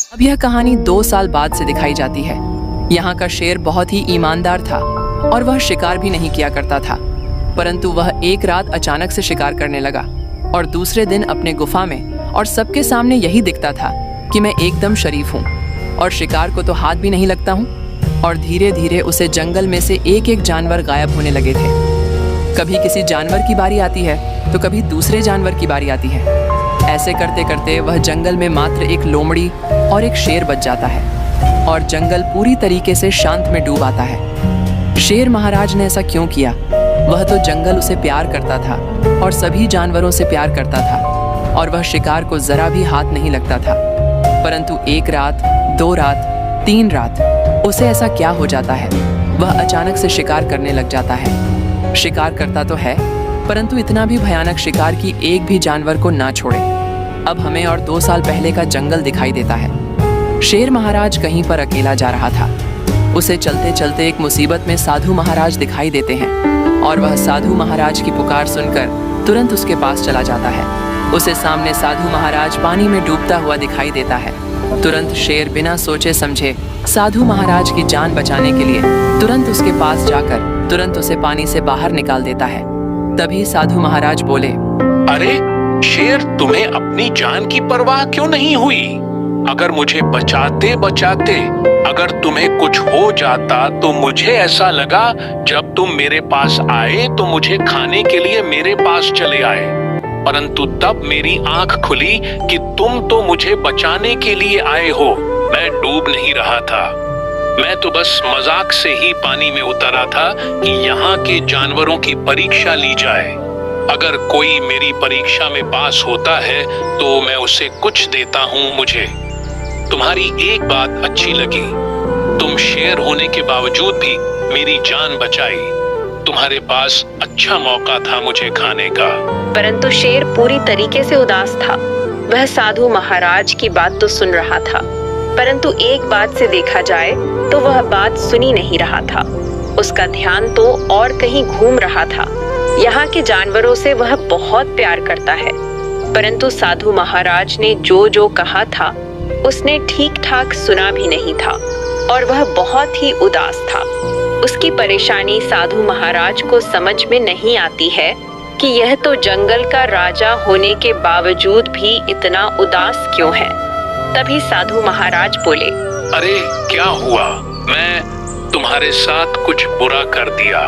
अब यह कहानी 2 साल बाद से दिखाई जाती है। यहाँ का शेर बहुत ही ईमानदार था और वह शिकार भी नहीं किया करता था, परंतु वह एक रात अचानक से शिकार करने लगा और दूसरे दिन अपने गुफा में और सबके सामने यही दिखता था कि मैं एकदम शरीफ हूँ और शिकार को तो हाथ भी नहीं लगता हूँ। और धीरे धीरे उसे जंगल में से एक एक जानवर गायब होने लगे थे। कभी किसी जानवर की बारी आती है तो कभी दूसरे जानवर की बारी आती है। ऐसे करते करते वह जंगल में मात्र एक लोमड़ी और एक शेर बच जाता है और जंगल पूरी तरीके से शांत में डूब आता है। शेर महाराज ने ऐसा क्यों किया? वह तो जंगल उसे प्यार करता था और सभी जानवरों से प्यार करता था और वह शिकार को जरा भी हाथ नहीं लगता था। परंतु 1 रात, 2 रात, 3 रात उसे ऐसा क्या हो जाता है? वह अचानक से शिकार करने लग जाता है। शिकार करता तो है, परंतु इतना भी भयानक शिकार कि एक भी जानवर को ना छोड़े। अब हमें और 2 साल पहले का जंगल दिखाई देता है। शेर महाराज कहीं पर अकेला जा रहा था। उसे चलते चलते एक मुसीबत में साधु महाराज दिखाई देते हैं और वह साधु महाराज की पुकार सुनकर तुरंत उसके पास चला जाता है। उसे सामने साधु महाराज पानी में डूबता हुआ दिखाई देता है। तुरंत शेर बिना सोचे समझे साधु महाराज की जान बचाने के लिए तुरंत उसके पास जाकर तुरंत उसे पानी से बाहर निकाल देता है। तभी साधु महाराज बोले, अरे शेर, तुम्हें अपनी जान की परवाह क्यों नहीं हुई? अगर मुझे बचाते बचाते अगर तुम्हें कुछ हो जाता तो मुझे ऐसा लगा जब तुम मेरे पास आए तो मुझे खाने के लिए मेरे पास चले आए, परंतु तब मेरी आंख खुली कि तुम तो मुझे बचाने के लिए आए हो। मैं डूब नहीं रहा था, मैं तो बस मजाक से ही पानी में उतरा था कि यहाँ के जानवरों की परीक्षा ली जाए। अगर कोई मेरी परीक्षा में पास होता है तो मैं उसे कुछ देता हूँ। मुझे तुम्हारी एक बात अच्छी लगी, तुम शेर होने के बावजूद भी मेरी जान बचाई। तुम्हारे पास अच्छा मौका था मुझे खाने का। परंतु शेर पूरी तरीके से उदास था। वह साधु महाराज की बात तो सुन रहा था, परंतु एक बात से देखा जाए तो वह बात सुनी नहीं रहा था। उसका ध्यान तो और कहीं घूम रहा था। यहाँ के जानवरों से वह बहुत प्यार करता है, परंतु साधु महाराज ने जो जो कहा था उसने ठीक ठाक सुना भी नहीं था और वह बहुत ही उदास था। उसकी परेशानी साधु महाराज को समझ में नहीं आती है कि यह तो जंगल का राजा होने के बावजूद भी इतना उदास क्यों है। तभी साधु महाराज बोले, अरे क्या हुआ? मैं तुम्हारे साथ कुछ बुरा कर दिया?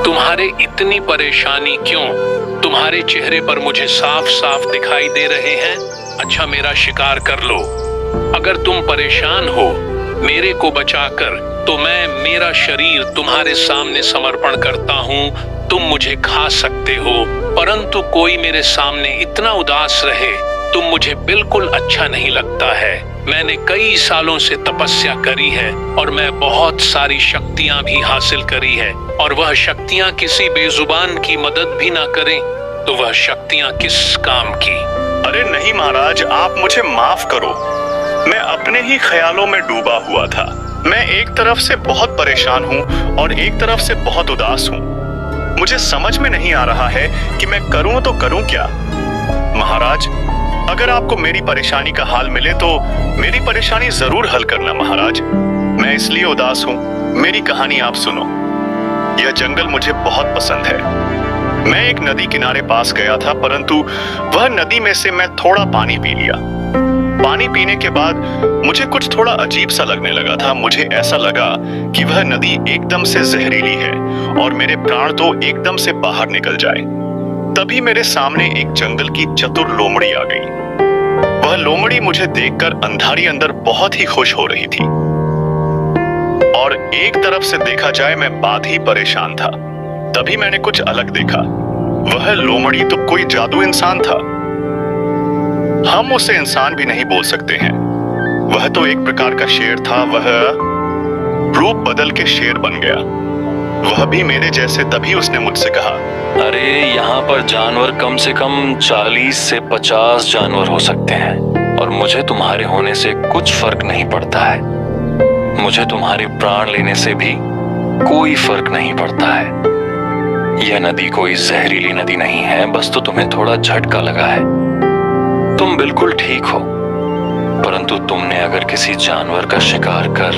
तुम्हारे इतनी परेशानी क्यों? तुम्हारे चेहरे पर मुझे साफ साफ दिखाई दे रहे हैं। अच्छा, मेरा शिकार कर लो। अगर तुम परेशान हो मेरे को बचाकर तो मैं मेरा शरीर तुम्हारे सामने समर्पण करता हूँ। तुम मुझे खा सकते हो, परंतु कोई मेरे सामने इतना उदास रहे तुम मुझे बिल्कुल अच्छा नहीं लगता है। मैंने कई सालों से तपस्या करी है और मैं बहुत सारी शक्तियां भी हासिल करी है, और वह शक्तियां किसी बेजुबान की मदद भी ना करें तो वह शक्तियां किस काम की? अरे नहीं महाराज, आप मुझे माफ करो। मैं अपने ही ख्यालों में डूबा हुआ था। मैं एक तरफ से बहुत परेशान हूँ और एक तरफ से बहुत उदास हूँ। मुझे समझ में नहीं आ रहा है कि मैं करूँ तो करूँ क्या। महाराज, अगर आपको मेरी परेशानी का हाल मिले तो मेरी परेशानी जरूर हल करना महाराज। मैं इसलिए उदास हूँ, मेरी कहानी आप सुनो। यह जंगल मुझे बहुत पसंद है। मैं एक नदी किनारे पास गया था, परंतु वह नदी में से मैं थोड़ा पानी पी लिया। पानी पीने के बाद मुझे कुछ थोड़ा अजीब सा लगने लगा था। मुझे ऐसा लगा कि वह नदी एकदम से जहरीली है और मेरे प्राण तो एकदम से बाहर निकल जाए। तभी मेरे सामने एक जंगल की चतुर लोमड़ी आ गई। वह लोमड़ी मुझे देखकर अंधारी अंदर बहुत ही खुश हो रही थी और एक तरफ से देखा जाए मैं बात ही परेशान था। तभी मैंने कुछ अलग देखा। वह लोमड़ी तो कोई जादू इंसान था। हम उसे इंसान भी नहीं बोल सकते हैं। वह तो एक प्रकार का शेर था। वह रूप बदल के शेर बन गया। वह भी मेरे जैसे। तभी उसने मुझसे कहा, अरे यहाँ पर जानवर कम से कम 40 से 50 जानवर हो सकते हैं और मुझे तुम्हारे होने से कुछ फर्क नहीं पड़ता है। मुझे तुम्हारे प्राण लेने से भी कोई फर्क नहीं पड़ता है। यह नदी कोई जहरीली नदी नहीं है, बस तो तुम्हें थोड़ा झटका लगा है। तुम बिल्कुल ठीक हो, परंतु परंतु तुमने अगर किसी जानवर का शिकार कर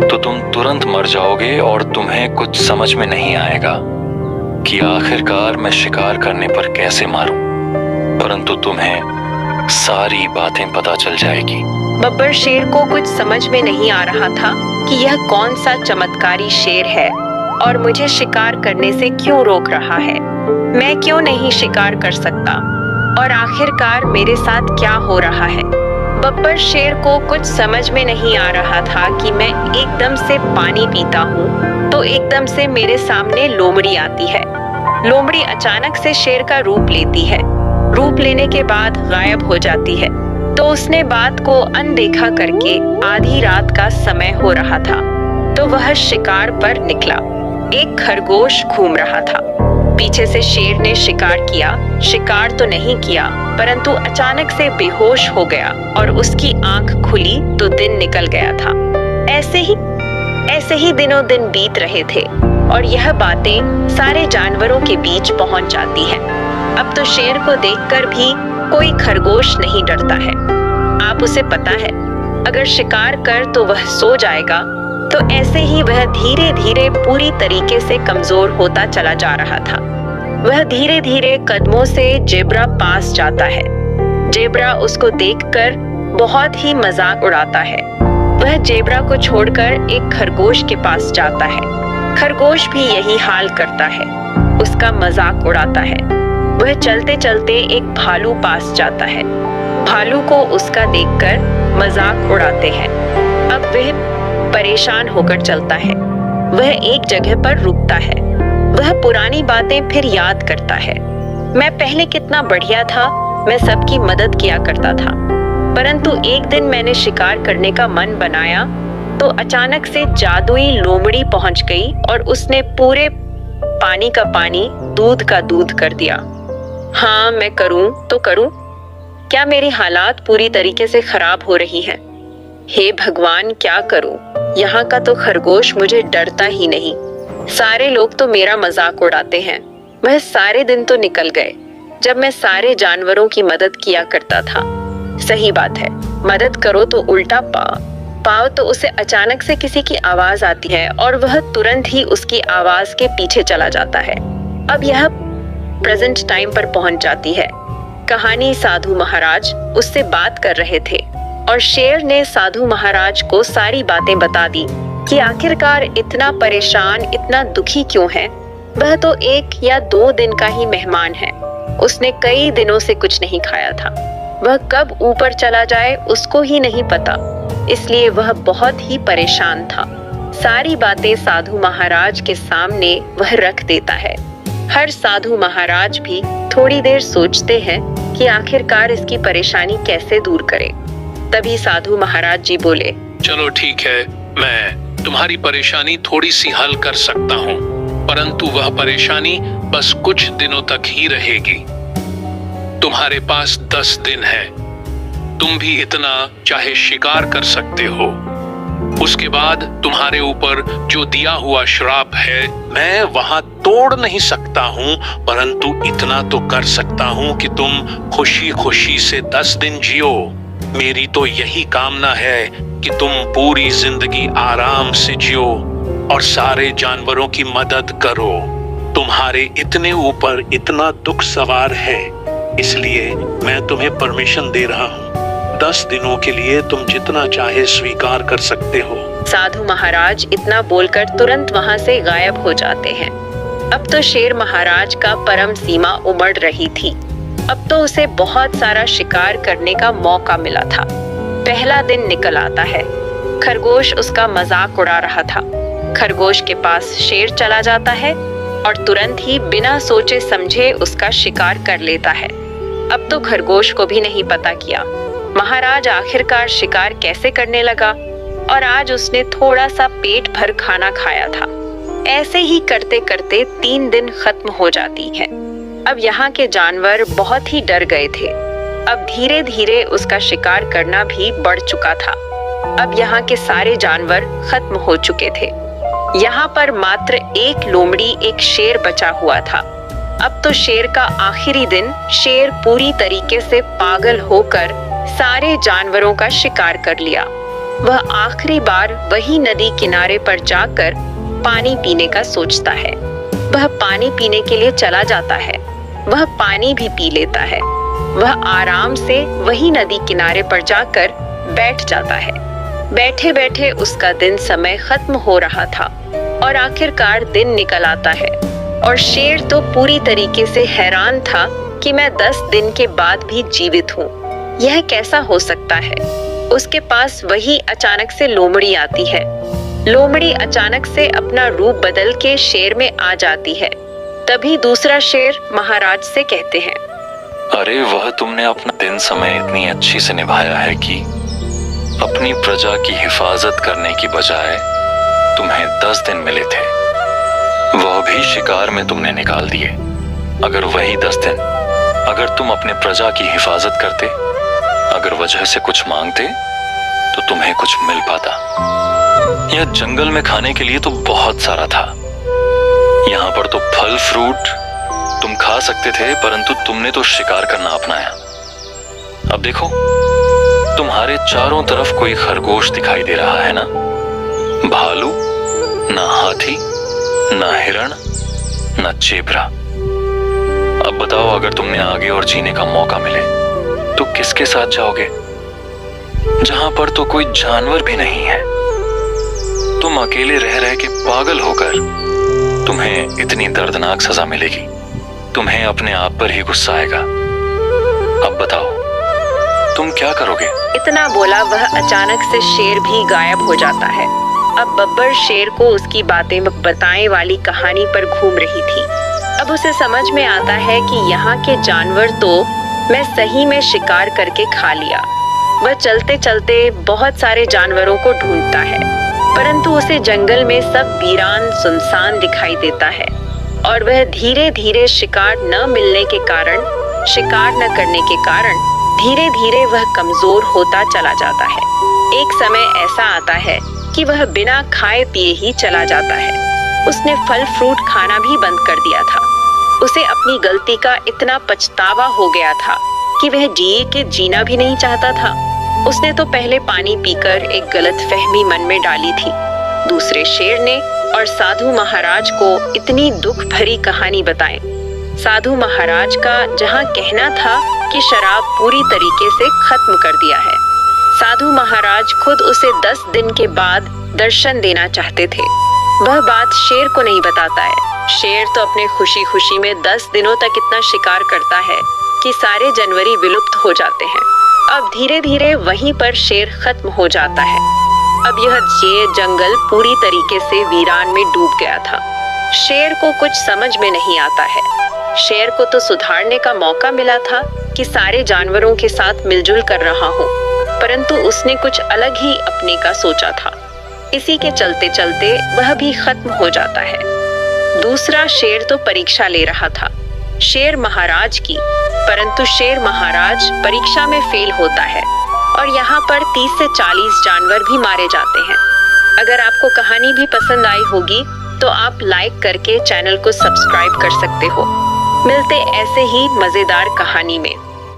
तो तुम तुरंत मर जाओगे और तुम्हें कुछ समझ में नहीं आएगा कि आखिरकार मैं शिकार करने पर कैसे मारूं, परंतु तुम्हें सारी बातें पता चल जाएगी। बब्बर शेर को कुछ समझ में नहीं आ रहा था कि यह कौन सा चमत्कारी शेर है और मुझे शिकार करने से क्यों रोक रहा है। मैं क्यों नहीं शिकार कर सकता और आखिरकार मेरे साथ क्या हो रहा है। बब्बर शेर को कुछ समझ में नहीं आ रहा था कि मैं एकदम से पानी पीता हूँ तो एकदम से मेरे सामने लोमड़ी आती है। लोमड़ी अचानक से शेर का रूप लेती है। रूप लेने के बाद गायब हो जाती है। तो उसने बात को अनदेखा करके आधी रात का समय हो रहा था तो वह शिकार पर निकला। एक खरगोश घूम रहा था। पीछे से शेर ने शिकार किया। शिकार तो नहीं किया परंतु अचानक से बेहोश हो गया और उसकी आंख खुली तो दिन निकल गया था। ऐसे ही दिनों दिन बीत रहे थे और यह बातें सारे जानवरों के बीच पहुंच जाती हैं। अब तो शेर को देखकर भी कोई खरगोश नहीं डरता है। आप उसे पता है अगर शिकार कर तो वह सो जाएगा। तो ऐसे ही वह धीरे धीरे पूरी तरीके से कमजोर होता चला जा रहा था। वह धीरे धीरे कदमों से जेब्रा पास जाता है। जेब्रा उसको देखकर बहुत ही मजाक उड़ाता है। वह जेब्रा को छोड़कर एक खरगोश के पास जाता है। खरगोश भी यही हाल करता है, उसका मजाक उड़ाता है। वह चलते चलते एक भालू पास जाता है। भालू को उसका देखकर मजाक उड़ाते हैं। अब वह परेशान होकर चलता है। वह एक जगह पर रुकता है। वह पुरानी बातें फिर याद करता है। मैं पहले कितना बढ़िया था, मैं सबकी मदद किया करता था, परंतु एक दिन मैंने शिकार करने का मन बनाया तो अचानक से जादुई लोमड़ी पहुंच गई और उसने पूरे पानी का पानी, दूध का दूध कर दिया। हाँ, मैं करूं तो करूं? क्या मेरी हालात पूरी तरीके से खराब हो रही हैं? हे भगवान, क्या करूं? यहाँ का तो खरगोश मुझे डरता ही नहीं। सारे लोग तो मेरा मजाक उड़ाते हैं। वह सारे दिन तो निकल गए जब मैं सारे जानवरों की मदद किया करता था। सही बात है, मदद करो तो उल्टा पाओ तो उसे अचानक से किसी की आवाज आती है और वह तुरंत ही उसकी आवाज के पीछे चला जाता है। अब यह प्रेजेंट टाइम पर पहुंच जाती है। कहानी साधु महाराज उससे बात कर रहे थे और शेर ने साधु महाराज को सारी बातें बता दी कि आखिरकार इतना परेशान, इतना दुखी क्यों है। वह तो 1 या 2 दिन का ही मेहमान है। उसने कई दिनों से कुछ नहीं खाया था। वह कब ऊपर चला जाए उसको ही नहीं पता, इसलिए वह बहुत ही परेशान था। सारी बातें साधु महाराज के सामने वह रख देता है। हर साधु महाराज भी थोड़ी देर सोचते हैं कि आखिरकार इसकी परेशानी कैसे दूर करें। तभी साधु महाराज जी बोले, चलो ठीक है, मैं तुम्हारी परेशानी थोड़ी सी हल कर सकता हूँ, परंतु वह परेशानी बस कुछ दिनों तक ही रहेगी। तुम्हारे पास 10 दिन है। तुम भी इतना चाहे शिकार कर सकते हो। उसके बाद तुम्हारे ऊपर जो दिया हुआ श्राप है मैं वहां तोड़ नहीं सकता हूँ, परंतु इतना तो कर सकता हूँ कि तुम खुशी खुशी से 10 दिन जियो। मेरी तो यही कामना है कि तुम पूरी जिंदगी आराम से जियो और सारे जानवरों की मदद करो। तुम्हारे इतने ऊपर इतना दुख सवार है, इसलिए मैं तुम्हें परमिशन दे रहा हूँ। 10 दिनों के लिए तुम जितना चाहे स्वीकार कर सकते हो। साधु महाराज इतना बोलकर तुरंत वहां से गायब हो जाते हैं। अब तो शेर महाराज का परम सीमा उमड़ रही थी। अब तो उसे बहुत सारा शिकार करने का मौका मिला था। पहला दिन निकल आता है। खरगोश उसका मजाक उड़ा रहा था। खरगोश के पास शेर चला जाता है और तुरंत ही बिना सोचे समझे उसका शिकार कर लेता है। अब तो खरगोश को भी नहीं पता किया महाराज आखिरकार शिकार कैसे करने लगा और आज उसने थोड़ा सा पेट भर खाना खाया था। ऐसे ही करते करते 3 दिन खत्म हो जाती है। अब यहाँ के जानवर बहुत ही डर गए थे। अब धीरे धीरे उसका शिकार करना भी बढ़ चुका था। अब यहाँ के सारे जानवर खत्म हो चुके थे। यहाँ पर मात्र एक लोमड़ी, एक शेर बचा हुआ था। अब तो शेर का आखिरी दिन। शेर पूरी तरीके से पागल होकर सारे जानवरों का शिकार कर लिया। वह आखिरी बार वही नदी किनारे पर जाकर पानी पीने का सोचता है। वह पानी पीने के लिए चला जाता है। वह पानी भी पी लेता है। वह आराम से वही नदी किनारे पर जाकर बैठ जाता है। बैठे बैठे उसका दिन समय खत्म हो रहा था और आखिरकार दिन निकल आता है। और शेर तो पूरी तरीके से हैरान था कि मैं 10 दिन के बाद भी जीवित हूँ। यह कैसा हो सकता है? उसके पास वही अचानक से लोमड़ी आती है। लोमड़ी अचानक से अपना रूप बदल के शेर में आ जाती है। तभी दूसरा शेर महाराज से कहते हैं, अरे वह तुमने अपना दिन समय इतनी अच्छी से निभाया है कि अपनी प्रजा की हिफाजत करने की बजाय तुम्हें 10 दिन मिले थे, वह भी शिकार में तुमने निकाल दिए। अगर वही 10 दिन अगर तुम अपने प्रजा की हिफाजत करते, अगर वजह से कुछ मांगते तो तुम्हें कुछ मिल पाता। यह जंगल में खाने के लिए तो बहुत सारा था। यहाँ पर तो फल फ्रूट तुम खा सकते थे, परंतु तुमने तो शिकार करना अपनाया। अब देखो, तुम्हारे चारों तरफ कोई खरगोश दिखाई दे रहा है ना? भालू, ना हाथी, ना हिरण, ना चेबरा। अब बताओ, अगर तुमने आगे और जीने का मौका मिले तो किसके साथ जाओगे? जहां पर तो कोई जानवर भी नहीं है। तुम अकेले रह रह के पागल होकर तुम्हें इतनी दर्दनाक सजा मिलेगी। तुम्हें अपने आप पर ही गुस्सा आएगा। अब बताओ, तुम क्या करोगे? इतना बोला वह अचानक से शेर भी गायब हो जाता है। अब बब्बर शेर को उसकी बातें बताने वाली कहानी पर घूम रही थी। अब उसे समझ में आता है कि यहाँ के जानवर तो मैं सही में शिकार करके खा लिया। वह चलते चलते बहुत सारे जानवरों को ढूंढता है, परंतु उसे जंगल में सब वीरान सुनसान दिखाई देता है और वह धीरे धीरे शिकार न मिलने के कारण, शिकार न करने के कारण धीरे धीरे वह कमजोर होता चला जाता है। एक समय ऐसा आता है कि वह बिना खाए पिए ही चला जाता है। उसने फल फ्रूट खाना भी बंद कर दिया था। उसे अपनी गलती का इतना पछतावा हो गया था कि वह जिए के जीना भी नहीं चाहता था। उसने तो पहले पानी पीकर एक गलतफहमी मन में डाली थी। दूसरे शेर ने और साधु महाराज को इतनी दुख भरी कहानी बताई। साधु महाराज का जहाँ कहना था कि शराब पूरी तरीके से खत्म कर दिया है, साधु महाराज खुद उसे 10 दिन के बाद दर्शन देना चाहते थे। वह बात शेर को नहीं बताता है। शेर तो अपने खुशी खुशी में 10 दिनों तक इतना शिकार करता है कि सारे जानवर विलुप्त हो जाते हैं। अब धीरे धीरे वहीं पर शेर खत्म हो जाता है। अब यह जंगल पूरी तरीके से वीरान में डूब गया था। शेर को कुछ समझ में नहीं आता है। शेर को तो सुधारने का मौका मिला था कि सारे जानवरों के साथ मिलजुल कर रहा हूँ, परंतु उसने कुछ अलग ही अपने का सोचा था। इसी के चलते चलते वह भी खत्म हो जाता है। दूसरा शेर तो परीक्षा ले रहा था शेर महाराज की, परंतु शेर महाराज परीक्षा में फेल होता है और यहाँ पर 30 से 40 जानवर भी मारे जाते हैं। अगर आपको कहानी भी पसंद आई होगी तो आप लाइक करके चैनल को सब्सक्राइब कर सकते हो। मिलते ऐसे ही मजेदार कहानी में।